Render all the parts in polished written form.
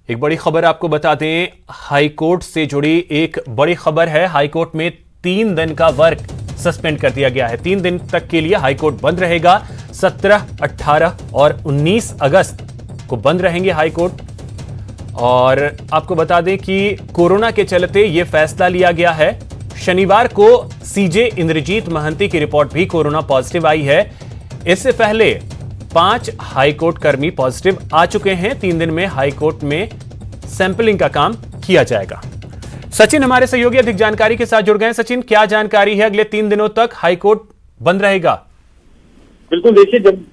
एक बड़ी खबर आपको बता दें, हाईकोर्ट से जुड़ी एक बड़ी खबर है। हाईकोर्ट में 3 दिन का वर्क सस्पेंड कर दिया गया है। 3 दिन तक के लिए हाईकोर्ट बंद रहेगा। 17, 18 और 19 अगस्त को बंद रहेंगे हाईकोर्ट। और आपको बता दें कि कोरोना के चलते यह फैसला लिया गया है। शनिवार को सीजे इंद्रजीत महंती की रिपोर्ट भी कोरोना पॉजिटिव आई है। इससे पहले 5 हाईकोर्ट कर्मी पॉजिटिव आ चुके हैं। 3 दिन में हाईकोर्ट में सैंपलिंग का काम किया जाएगा। सचिन हमारे सहयोगी अधिक जानकारी के साथ जुड़ गए हैं। सचिन, क्या जानकारी है? अगले 3 दिनों तक हाईकोर्ट बंद रहेगा। बिल्कुल, देखिए, जब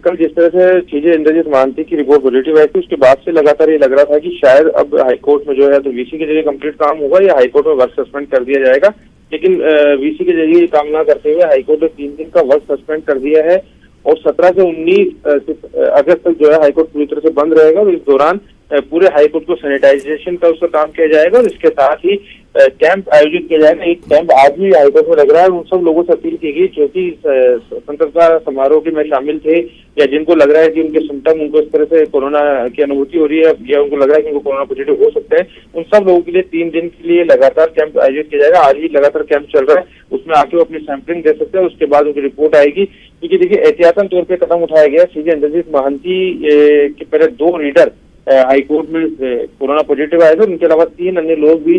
कल जिस तरह से सीजे इंद्रजीत महांती की रिपोर्ट पॉजिटिव आई थी, उसके बाद से लगातार ये लग रहा था कि शायद अब हाईकोर्ट में जो है तो वीसी के जरिए कंप्लीट काम होगा या हाईकोर्ट में वर्क सस्पेंड कर दिया जाएगा। लेकिन वीसी के जरिए काम ना करते हुए हाईकोर्ट ने 3 दिन का वर्क सस्पेंड कर दिया है और 17 से 19 अगस्त तक जो है हाईकोर्ट पूरी तरह से बंद रहेगा। और इस दौरान पूरे हाईकोर्ट को सैनिटाइजेशन का उसका काम किया जाएगा और इसके साथ ही कैंप आयोजित किया जाएगा। एक कैंप आज भी हाईकोर्ट में लग रहा है। उन सब लोगों से अपील की गई जो कि स्वतंत्रता समारोह के में शामिल थे या जिनको लग रहा है कि उनके सिम्टम, उनको इस तरह से कोरोना की अनुभूति हो रही है या उनको लग रहा है कि उनको कोरोना पॉजिटिव हो सकता है, उन सब लोगों के लिए 3 दिन के लिए लगातार कैंप आयोजित किया जाएगा। आज ही लगातार कैंप चल रहा है, उसमें आके वो अपनी सैंपलिंग दे सकते हैं। उसके बाद उनकी रिपोर्ट आएगी। क्योंकि देखिए, एहतियातन तौर पर कदम उठाया गया। सीजे इंद्रजीत महंती के पहले 2 रीडर हाईकोर्ट में कोरोना पॉजिटिव आए थे। उनके अलावा 3 अन्य लोग भी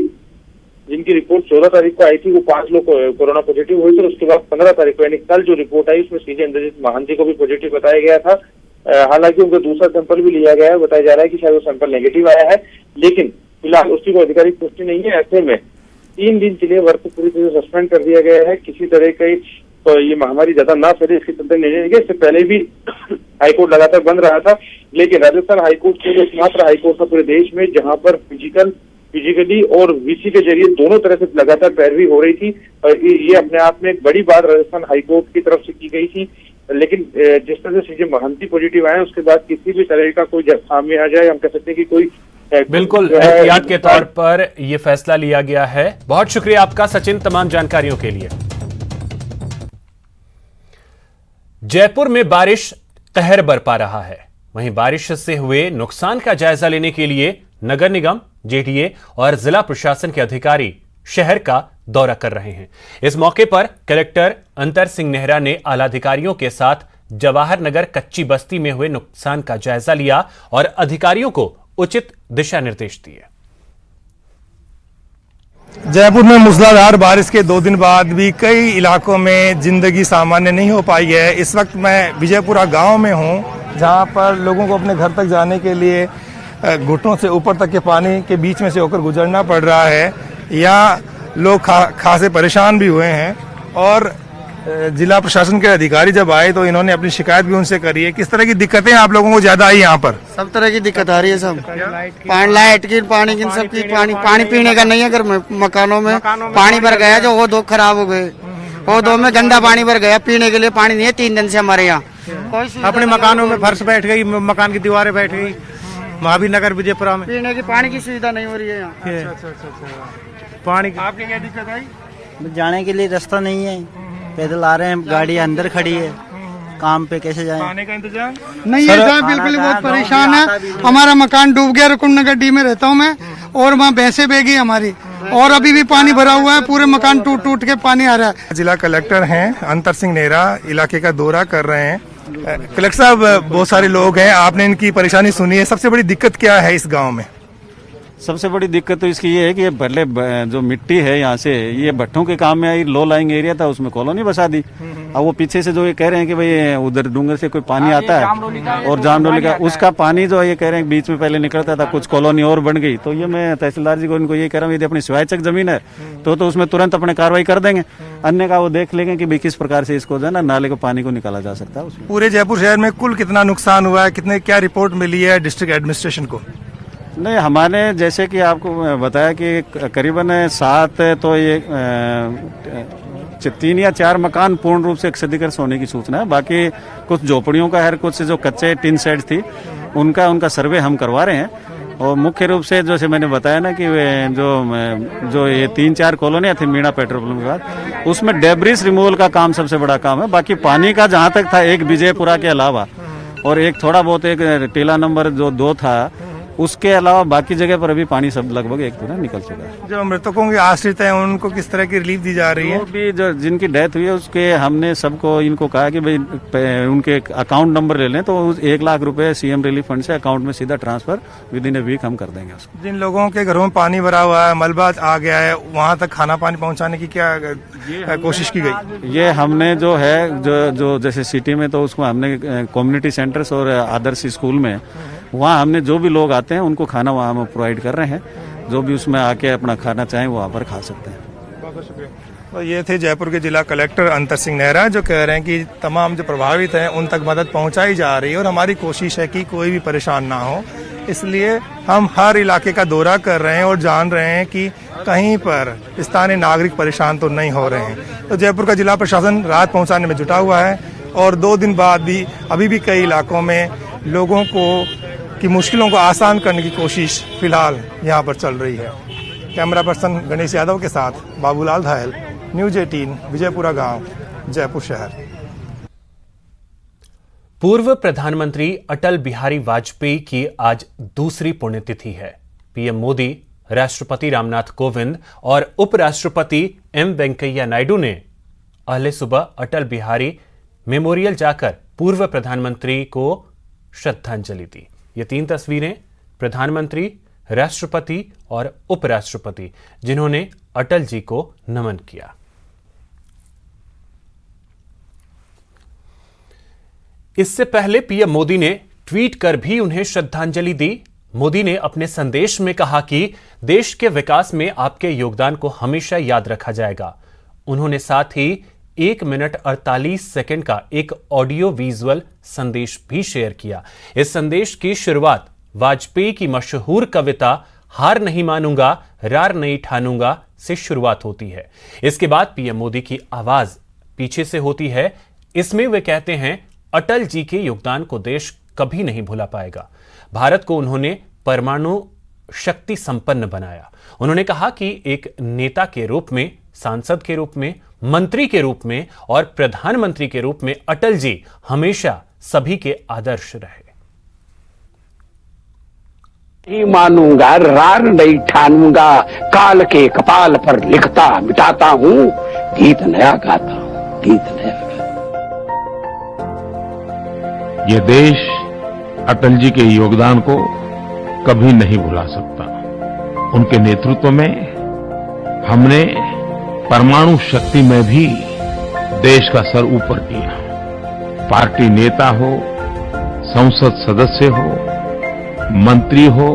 जिनकी रिपोर्ट 14 तारीख को आई थी, वो 5 लोग कोरोना पॉजिटिव हुए थे। उसके बाद 15 तारीख को यानी कल जो रिपोर्ट आई उसमें सीजे इंद्रजीत महांती को भी पॉजिटिव बताया गया था। हालांकि उनका दूसरा सैंपल भी लिया गया है। बताया जा रहा है कि शायद वो सैंपल नेगेटिव आया है, लेकिन फिलहाल उसकी कोई आधिकारिक पुष्टि नहीं है। ऐसे में 3 दिन के लिए वर्क पूरी तरह से सस्पेंड कर दिया गया है। किसी तरह की तो ये महामारी ज्यादा ना फैले इसकी चिंता नहीं रहेगी। इससे पहले भी हाईकोर्ट लगातार बंद रहा था, लेकिन राजस्थान हाईकोर्ट के लिए एकमात्र हाईकोर्ट था पूरे देश में जहां पर फिजिकली और वीसी के जरिए दोनों तरह से लगातार पैरवी हो रही थी। और ये अपने आप में एक बड़ी बात राजस्थान हाईकोर्ट की तरफ से की गई थी। लेकिन जिस तरह से सीजे महंती पॉजिटिव आए, उसके बाद किसी भी तरह का कोई सामने आ जाए, हम कह सकते हैं कि कोई बिल्कुल एहतियात के तौर पर यह फैसला लिया गया है। बहुत शुक्रिया आपका सचिन, तमाम जानकारियों के लिए। जयपुर में बारिश कहर बरपा रहा है। वहीं बारिश से हुए नुकसान का जायजा लेने के लिए नगर निगम, जेडीए और जिला प्रशासन के अधिकारी शहर का दौरा कर रहे हैं। इस मौके पर कलेक्टर अंतर सिंह नेहरा ने आलाधिकारियों के साथ जवाहर नगर कच्ची बस्ती में हुए नुकसान का जायजा लिया और अधिकारियों को उचित दिशा निर्देश दिए। जयपुर में मूसलाधार बारिश के 2 दिन बाद भी कई इलाकों में जिंदगी सामान्य नहीं हो पाई है। इस वक्त मैं विजयपुरा गांव में हूं, जहां पर लोगों को अपने घर तक जाने के लिए घुटनों से ऊपर तक के पानी के बीच में से होकर गुजरना पड़ रहा है। यहाँ लोग खासे परेशान भी हुए हैं और जिला प्रशासन के अधिकारी जब आए तो इन्होंने अपनी शिकायत भी उनसे करी है। किस तरह की दिक्कतें आप लोगों को ज्यादा आई यहाँ पर? सब तरह की दिक्कत आ रही है। सब लाइट की, पानी की, सबकी पानी पीने का नहीं है। अगर मकानों में पानी भर गया जो वो 2 खराब हो गए, वो 2 में गंदा पानी भर गया। पीने के लिए पानी नहीं है 3 दिन से हमारे यहाँ। अपने मकानों में फर्श बैठ गई, मकान की दीवारें बैठ गई। महावीर नगर विजयपुरा में पीने की पानी की सुविधा नहीं हो रही है यहाँ। पानी आपकी क्या दिक्कत आई? जाने के लिए रास्ता नहीं है, पैदल आ रहे हैं, गाड़ी अंदर खड़ी है, काम पे कैसे जाएं? खाने का इंतजाम नहीं है साहब, बिल्कुल बहुत परेशान है। हमारा मकान डूब गया। रुकुम नगर डी में रहता हूँ मैं, और वहाँ भैंसे बह गई हमारी, और अभी भी पानी भरा हुआ है। पूरे मकान टूट टूट के पानी आ रहा है। जिला कलेक्टर हैं अंतर सिंह नेहरा इलाके का दौरा कर रहे हैं। कलेक्टर साहब, बहुत सारे लोग हैं, आपने इनकी परेशानी सुनी है। सबसे बड़ी दिक्कत क्या है इस गाँव में? सबसे बड़ी दिक्कत तो इसकी ये है कि ये पहले जो मिट्टी है यहाँ से, ये भट्टों के काम में आई, लो लाइंग एरिया था, उसमें कॉलोनी बसा दी। अब वो पीछे से जो ये कह रहे हैं कि भाई उधर डूंगर से कोई पानी आता है और जामडोली का, उसका पानी जो ये कह रहे हैं बीच में पहले निकलता था, कुछ कॉलोनी और बन गई। तो ये मैं तहसीलदार जी को इनको ये कह रहा हूँ, यदि अपनी स्वायत्तक जमीन है तो उसमें तुरंत अपने कार्रवाई कर देंगे। अन्य का वो देख लेंगे कि भाई किस प्रकार से इसको जो है ना नाले को पानी को निकाला जा सकता है। पूरे जयपुर शहर में कुल कितना नुकसान हुआ है, कितने क्या रिपोर्ट मिली है डिस्ट्रिक्ट एडमिनिस्ट्रेशन को? नहीं, हमारे जैसे कि आपको बताया कि करीबन 7 तो ये 3 या 4 मकान पूर्ण रूप से क्षतिग्रस्त होने की सूचना है। बाकी कुछ झोपड़ियों का है, कुछ जो कच्चे टिन शेड थी उनका सर्वे हम करवा रहे हैं। और मुख्य रूप से जैसे मैंने बताया ना कि जो ये 3-4 कॉलोनियाँ थी मीणा पेट्रोल पंप के बाद, उसमें डेब्रिस रिमूवल का काम सबसे बड़ा काम है। बाकी पानी का जहाँ तक था एक विजयपुरा के अलावा और एक थोड़ा बहुत एक टीला नंबर जो 2 था, उसके अलावा बाकी जगह पर अभी पानी सब लगभग एक पूरा निकल चुका है। जो मृतकों के आश्रित हैं उनको किस तरह की रिलीफ दी जा रही है? जो भी जो जिनकी डेथ हुई है उसके हमने सबको इनको कहा कि भाई उनके अकाउंट नंबर ले लें, तो 1 लाख रुपए सीएम रिलीफ फंड से अकाउंट में सीधा transfer within a week हम कर देंगे उसको। जिन लोगों के घरों में पानी भरा हुआ है, मलबा आ गया है, वहां तक खाना पानी पहुंचाने की क्या कोशिश की गई? ये हमने जो है जो जैसे सिटी में तो उसको हमने कम्युनिटी सेंटर्स और आदर्श स्कूल में वहाँ हमने जो भी लोग आते हैं उनको खाना वहाँ हम प्रोवाइड कर रहे हैं। जो भी उसमें आके अपना खाना चाहें वहाँ पर खा सकते हैं। बहुत बहुत शुक्रिया। तो ये थे जयपुर के जिला कलेक्टर अंतर सिंह नेहरा जो कह रहे हैं कि तमाम जो प्रभावित हैं उन तक मदद पहुंचाई जा रही है और हमारी कोशिश है कि कोई भी परेशान ना हो, इसलिए हम हर इलाके का दौरा कर रहे हैं और जान रहे हैं कि कहीं पर स्थानीय नागरिक परेशान तो नहीं हो रहे हैं। तो जयपुर का जिला प्रशासन राहत पहुंचाने में जुटा हुआ है और 2 दिन बाद भी अभी भी कई इलाकों में लोगों को की मुश्किलों को आसान करने की कोशिश फिलहाल यहाँ पर चल रही है। कैमरा पर्सन गणेश यादव के साथ बाबूलाल धायल, न्यूज 18, विजयपुरा गांव, जयपुर शहर। पूर्व प्रधानमंत्री अटल बिहारी वाजपेयी की आज दूसरी पुण्यतिथि है। पीएम मोदी, राष्ट्रपति रामनाथ कोविंद और उपराष्ट्रपति एम वेंकैया नायडू ने अहले सुबह अटल बिहारी मेमोरियल जाकर पूर्व प्रधानमंत्री को श्रद्धांजलि दी। ये 3 तस्वीरें प्रधानमंत्री, राष्ट्रपति और उपराष्ट्रपति जिन्होंने अटल जी को नमन किया। इससे पहले पीएम मोदी ने ट्वीट कर भी उन्हें श्रद्धांजलि दी। मोदी ने अपने संदेश में कहा कि देश के विकास में आपके योगदान को हमेशा याद रखा जाएगा। उन्होंने साथ ही 1 मिनट 48 सेकंड का एक ऑडियो विजुअल संदेश भी शेयर किया। इस संदेश की शुरुआत वाजपेयी की मशहूर कविता हार नहीं मानूंगा, रार नहीं ठानूंगा से शुरुआत होती है। इसके बाद पीएम मोदी की आवाज पीछे से होती है। इसमें वे कहते हैं, अटल जी के योगदान को देश कभी नहीं भुला पाएगा। भारत को उन्होंने परमाणु शक्ति संपन्न बनाया। उन्होंने कहा कि एक नेता के रूप में, सांसद के रूप में, मंत्री के रूप में और प्रधानमंत्री के रूप में अटल जी हमेशा सभी के आदर्श रहे। नहीं मानूंगा, रार नहीं ठानूंगा, काल के कपाल पर लिखता मिटाता हूँ, गीत नया गाता हूँ, गीत नया गाता। ये देश अटल जी के योगदान को कभी नहीं भुला सकता। उनके नेतृत्व में हमने परमाणु शक्ति में भी देश का सर ऊपर किया। पार्टी नेता हो, संसद सदस्य हो, मंत्री हो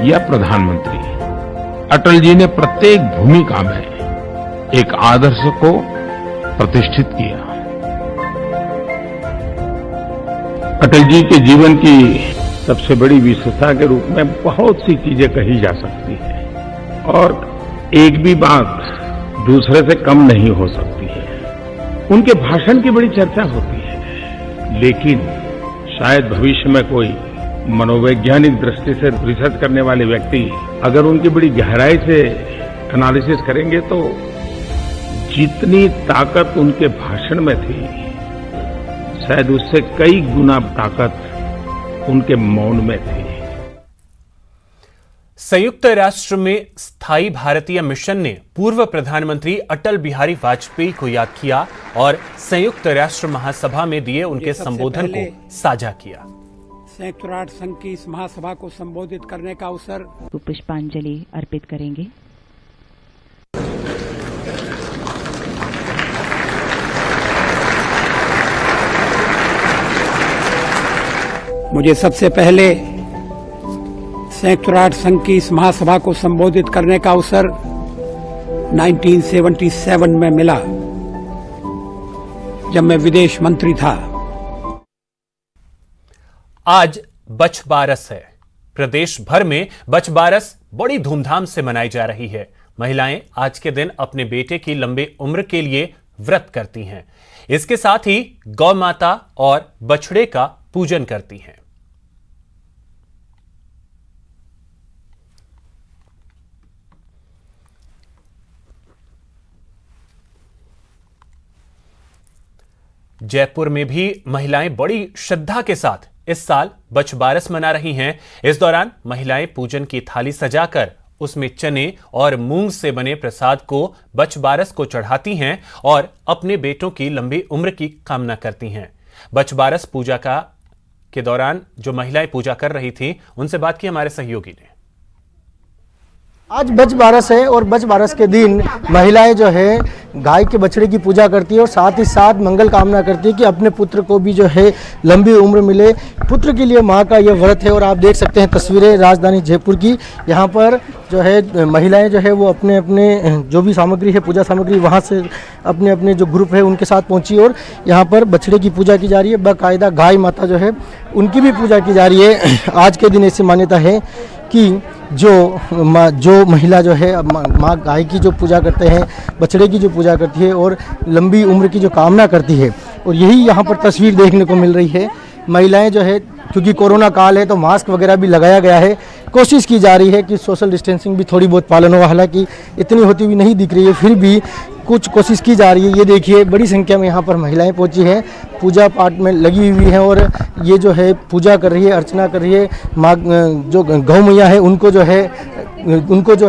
या प्रधानमंत्री, अटल जी ने प्रत्येक भूमिका में एक आदर्श को प्रतिष्ठित किया। अटल जी के जीवन की सबसे बड़ी विशेषता के रूप में बहुत सी चीजें कही जा सकती हैं और एक भी बात दूसरे से कम नहीं हो सकती है। उनके भाषण की बड़ी चर्चा होती है, लेकिन शायद भविष्य में कोई मनोवैज्ञानिक दृष्टि से रिसर्च करने वाले व्यक्ति अगर उनकी बड़ी गहराई से एनालिसिस करेंगे तो जितनी ताकत उनके भाषण में थी, शायद उससे कई गुना ताकत उनके मौन में थी। संयुक्त राष्ट्र में स्थायी भारतीय मिशन ने पूर्व प्रधानमंत्री अटल बिहारी वाजपेयी को याद किया और संयुक्त राष्ट्र महासभा में दिए उनके संबोधन को साझा किया। संयुक्त राष्ट्र संघ की इस महासभा को संबोधित करने का अवसर पुष्पांजलि अर्पित करेंगे। मुझे सबसे पहले संयुक्त राष्ट्र संघ की इस महासभा को संबोधित करने का अवसर 1977 में मिला, जब मैं विदेश मंत्री था। आज बछबारस है। प्रदेश भर में बछबारस बड़ी धूमधाम से मनाई जा रही है। महिलाएं आज के दिन अपने बेटे की लंबी उम्र के लिए व्रत करती हैं। इसके साथ ही गौ माता और बछड़े का पूजन करती हैं। जयपुर में भी महिलाएं बड़ी श्रद्धा के साथ इस साल बछबारस मना रही हैं। इस दौरान महिलाएं पूजन की थाली सजाकर उसमें चने और मूंग से बने प्रसाद को बछबारस को चढ़ाती हैं और अपने बेटों की लंबी उम्र की कामना करती हैं। बछबारस पूजा के दौरान जो महिलाएं पूजा कर रही थीं, उनसे बात की हमारे सहयोगी ने। आज बछबारस है और बछबारस के दिन महिलाएं जो है गाय के बछड़े की पूजा करती है और साथ ही साथ मंगल कामना करती है कि अपने पुत्र को भी जो है लंबी उम्र मिले। पुत्र के लिए मां का यह व्रत है और आप देख सकते हैं तस्वीरें राजधानी जयपुर की। यहाँ पर जो है महिलाएं जो है वो अपने अपने जो भी सामग्री है, पूजा सामग्री, वहाँ से अपने अपने जो ग्रुप है उनके साथ पहुँची और यहाँ पर बछड़े की पूजा की जा रही है। बाकायदा गाय माता जो है उनकी भी पूजा की जा रही है। आज के दिन ऐसी मान्यता है कि जो महिला जो है माँ गाय की जो पूजा करते हैं, बछड़े की जो पूजा करती है और लंबी उम्र की जो कामना करती है, और यही यहाँ पर तस्वीर देखने को मिल रही है। महिलाएं जो है, क्योंकि कोरोना काल है तो मास्क वगैरह भी लगाया गया है, कोशिश की जा रही है कि सोशल डिस्टेंसिंग भी थोड़ी बहुत पालन हो। हालांकि इतनी होती हुई नहीं दिख रही है, फिर भी कुछ कोशिश की जा रही है। ये देखिए बड़ी संख्या में यहाँ पर महिलाएं पहुँची हैं, पूजा पाठ में लगी हुई हैं और ये जो है पूजा कर रही है, अर्चना कर रही है। माँ जो गौ मैया है उनको जो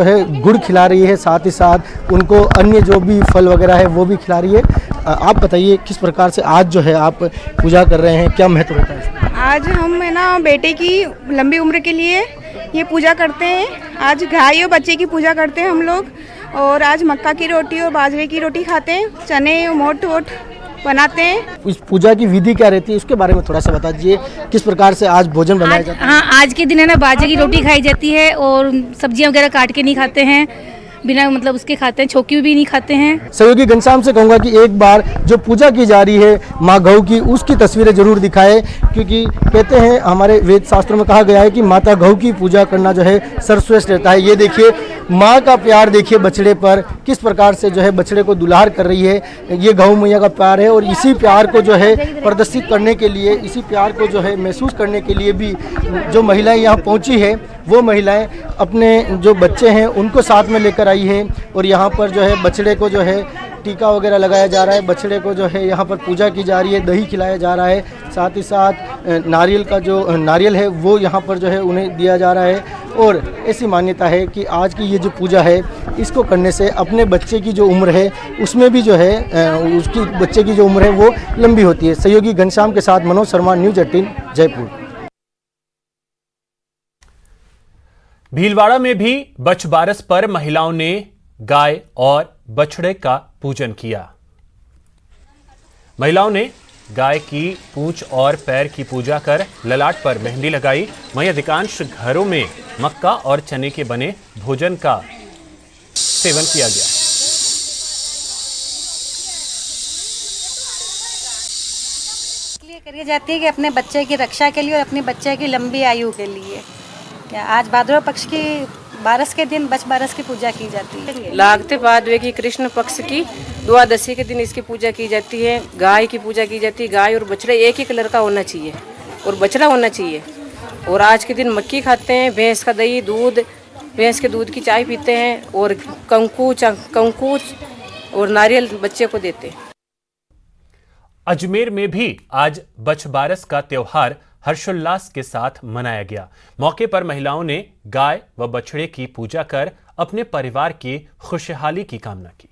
है गुड़ खिला रही है, साथ ही साथ उनको अन्य जो भी फल वगैरह है वो भी खिला रही है। आप बताइए किस प्रकार से आज जो है आप पूजा कर रहे हैं, क्या महत्व रहता है? आज हम है ना बेटे की लंबी उम्र के लिए ये पूजा करते हैं। आज गाय और बच्चे की पूजा करते हैं हम लोग, और आज मक्का की रोटी और बाजरे की रोटी खाते हैं, चने मोट वोट बनाते हैं। इस पूजा की विधि क्या रहती है, उसके बारे में थोड़ा सा बता दीजिए, किस प्रकार से आज भोजन बनाया जाता है? हाँ, आज के दिन है ना बाजरे की रोटी खाई जाती है और सब्जियां वगैरह काट के नहीं खाते हैं, बिना मतलब उसके खाते हैं, छोकी भी नहीं खाते हैं। सहयोगी घनश्याम से कहूँगा कि एक बार जो पूजा की जा रही है माँ गौ की, उसकी तस्वीरें जरूर दिखाए, क्योंकि कहते हैं हमारे वेद शास्त्रों में कहा गया है कि माता गौ की पूजा करना जो है सर्वश्रेष्ठ रहता है। ये देखिए माँ का प्यार देखिए बछड़े पर, किस प्रकार से जो है बछड़े को दुलार कर रही है। ये गौ मैया का प्यार है और इसी प्यार को जो है प्रदर्शित करने के लिए, इसी प्यार को जो है महसूस करने के लिए भी जो महिलाएं यहाँ पहुँची है, वो महिलाएं अपने जो बच्चे हैं उनको साथ में लेकर आई है और यहाँ पर जो है बछड़े को जो है टीका वगैरह लगाया जा रहा है, बछड़े को जो है यहाँ पर पूजा की जा रही है, दही खिलाया जा रहा है, साथ ही साथ नारियल का जो नारियल है वो यहाँ पर जो है उन्हें दिया जा रहा है। और ऐसी मान्यता है कि आज की ये जो पूजा है इसको करने से अपने बच्चे की जो उम्र है उसमें भी जो है उसकी बच्चे की जो उम्र है वो लंबी होती है। सहयोगी घनश्याम के साथ मनोज शर्मा, न्यूज 18 जयपुर। भीलवाड़ा में भी बछबारस पर महिलाओं ने गाय और बछड़े का पूजन किया। महिलाओं ने गाय की पूंछ और पैर की पूजा कर ललाट पर मेहंदी लगाई। वहीं अधिकांश घरों में मक्का और चने के बने भोजन का सेवन किया गया। इसलिए करी जाती है कि अपने बच्चे की रक्षा के लिए और अपने बच्चे की लंबी आयु के लिए। आज भाद्रव पक्ष की बारस के दिन बछबारस की पूजा की जाती है। लागते भादवे की कृष्ण पक्ष की द्वादशी के दिन इसकी पूजा की जाती है। गाय की पूजा की जाती है। गाय और बछड़े एक ही कलर का होना चाहिए और बछड़ा होना चाहिए। और आज के दिन मक्की खाते हैं, भैंस का दही, दूध, भैंस के दूध की चाय पीते हैं और कंकू और नारियल बच्चे को देते हैं। अजमेर में भी आज बछबारस का त्योहार हर्षोल्लास के साथ मनाया गया। मौके पर महिलाओं ने गाय व बछड़े की पूजा कर अपने परिवार की खुशहाली की कामना की।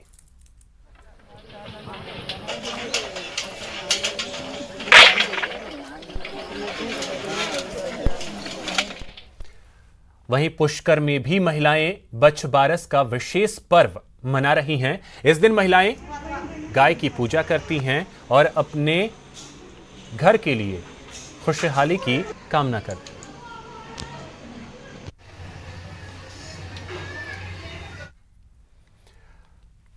वहीं पुष्कर में भी महिलाएं बछबारस का विशेष पर्व मना रही हैं। इस दिन महिलाएं गाय की पूजा करती हैं और अपने घर के लिए खुशहाली की कामना करते हैं।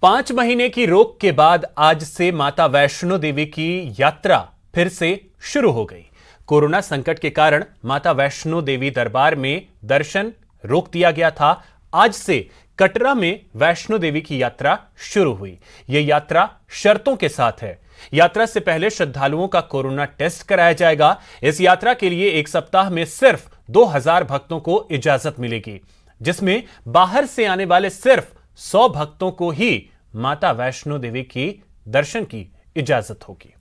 5 महीने की रोक के बाद आज से माता वैष्णो देवी की यात्रा फिर से शुरू हो गई। कोरोना संकट के कारण माता वैष्णो देवी दरबार में दर्शन रोक दिया गया था। आज से कटरा में वैष्णो देवी की यात्रा शुरू हुई। यह यात्रा शर्तों के साथ है। यात्रा से पहले श्रद्धालुओं का कोरोना टेस्ट कराया जाएगा। इस यात्रा के लिए एक सप्ताह में सिर्फ 2000 भक्तों को इजाजत मिलेगी, जिसमें बाहर से आने वाले सिर्फ 100 भक्तों को ही माता वैष्णो देवी की दर्शन की इजाजत होगी।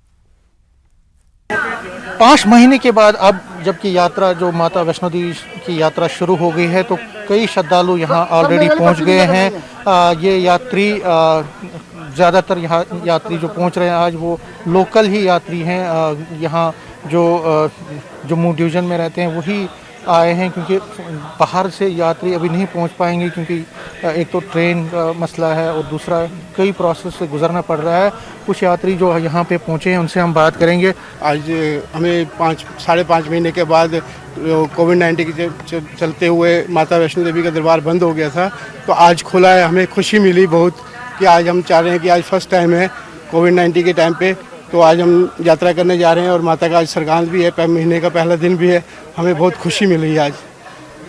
5 महीने के बाद अब जबकि यात्रा जो माता वैष्णो देवी की यात्रा शुरू हो गई है तो कई श्रद्धालु यहाँ ऑलरेडी पहुँच गए हैं। ये यात्री ज़्यादातर यहाँ यात्री जो पहुँच रहे हैं आज वो लोकल ही यात्री हैं। यहाँ जो जम्मू डिवीज़न में रहते हैं वही आए हैं क्योंकि बाहर से यात्री अभी नहीं पहुंच पाएंगे क्योंकि एक तो ट्रेन का मसला है और दूसरा कई प्रोसेस से गुजरना पड़ रहा है। कुछ यात्री जो यहाँ पे पहुंचे हैं उनसे हम बात करेंगे। आज हमें 5.5 महीने के बाद कोविड-19 के चलते हुए माता वैष्णो देवी का दरबार बंद हो गया था, तो आज खुला है। हमें खुशी मिली बहुत कि आज हम चाह रहे हैं कि आज फर्स्ट टाइम है कोविड-19 के टाइम पे, तो आज हम यात्रा करने जा रहे हैं और माता का आज सरगांद भी है, महीने का पहला दिन भी है। हमें बहुत खुशी मिली आज,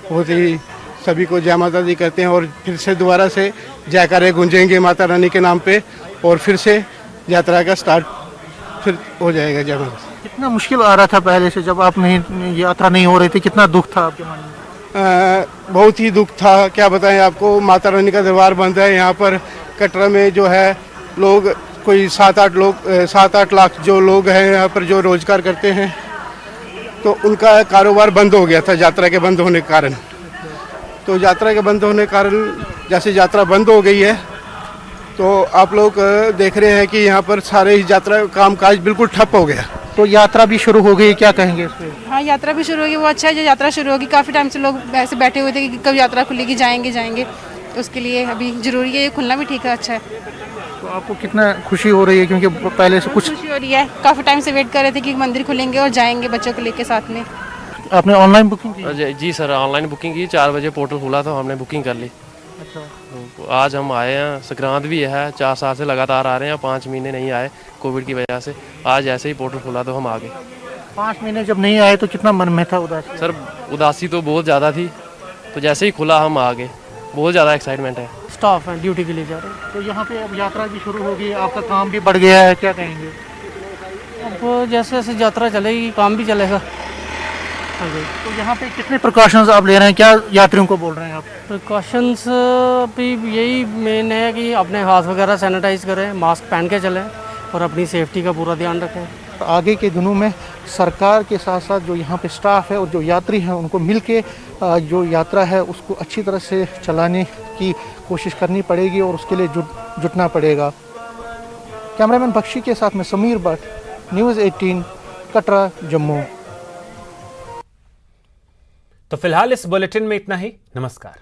बहुत ही सभी को जय माता दी करते हैं और फिर से दोबारा से जयकारे गूंजेंगे माता रानी के नाम पे और फिर से यात्रा का स्टार्ट फिर हो जाएगा। जय माता। कितना मुश्किल आ रहा था पहले से जब आप नहीं यात्रा नहीं हो रही थी, कितना दुख था आपके मन में? बहुत ही दुख था, क्या बताएं आपको। माता रानी का दरबार बंद है। यहाँ पर कटरा में जो है लोग कोई 7-8 लाख जो लोग हैं यहाँ पर जो रोजगार करते हैं, तो उनका कारोबार बंद हो गया था यात्रा के बंद होने के कारण। तो यात्रा के बंद होने के कारण जैसे यात्रा बंद हो गई है तो आप लोग देख रहे हैं कि यहाँ पर सारे ही यात्रा कामकाज बिल्कुल ठप हो गया। तो यात्रा भी शुरू हो गई, क्या कहेंगे इस पे? हाँ, यात्रा भी शुरू होगी, वो अच्छा है जो यात्रा शुरू होगी। काफ़ी टाइम से लोग ऐसे बैठे हुए थे कि कब यात्रा खुलेगी, जाएंगे। तो उसके लिए अभी ज़रूरी है, ये खुलना भी ठीक है, अच्छा है। तो आपको कितना खुशी हो रही है क्योंकि पहले से कुछ खुशी हो रही है? काफ़ी टाइम से वेट कर रहे थे कि मंदिर खुलेंगे और जाएंगे बच्चों को लेके साथ में। आपने ऑनलाइन बुकिंग की? जी सर, ऑनलाइन बुकिंग की। 4 बजे पोर्टल खुला तो हमने बुकिंग कर ली। अच्छा। आज हम आए हैं, संक्रांत भी है, 4 साल से लगातार आ रहे हैं, 5 महीने नहीं आए कोविड की वजह से। आज ऐसे ही पोर्टल खुला तो हम आ गए। 5 महीने जब नहीं आए तो कितना मन में था उदासी? सर उदासी तो बहुत ज़्यादा थी, तो जैसे ही खुला हम आ गए। बहुत ज़्यादा एक्साइटमेंट है। स्टाफ है, ड्यूटी के लिए जा रहे हैं। तो यहाँ पे अब यात्रा भी शुरू होगी, आपका काम भी बढ़ गया है, क्या कहेंगे? अब जैसे जैसे यात्रा चलेगी काम भी चलेगा। तो यहाँ पे कितने प्रिकॉशंस आप ले रहे हैं, क्या यात्रियों को बोल रहे हैं आप? प्रिकॉशंस भी यही मेन है कि अपने हाथ वगैरह सैनिटाइज करें, मास्क पहन के चलें और अपनी सेफ्टी का पूरा ध्यान रखें। आगे के दिनों में सरकार के साथ साथ जो यहाँ पे स्टाफ है और जो यात्री हैं उनको मिल के जो यात्रा है उसको अच्छी तरह से चलाने की कोशिश करनी पड़ेगी और उसके लिए जुटना पड़ेगा। कैमरामैन बख्शी के साथ में समीर भट्ट, न्यूज़ 18, कटरा, जम्मू। तो फिलहाल इस बुलेटिन में इतना ही। नमस्कार।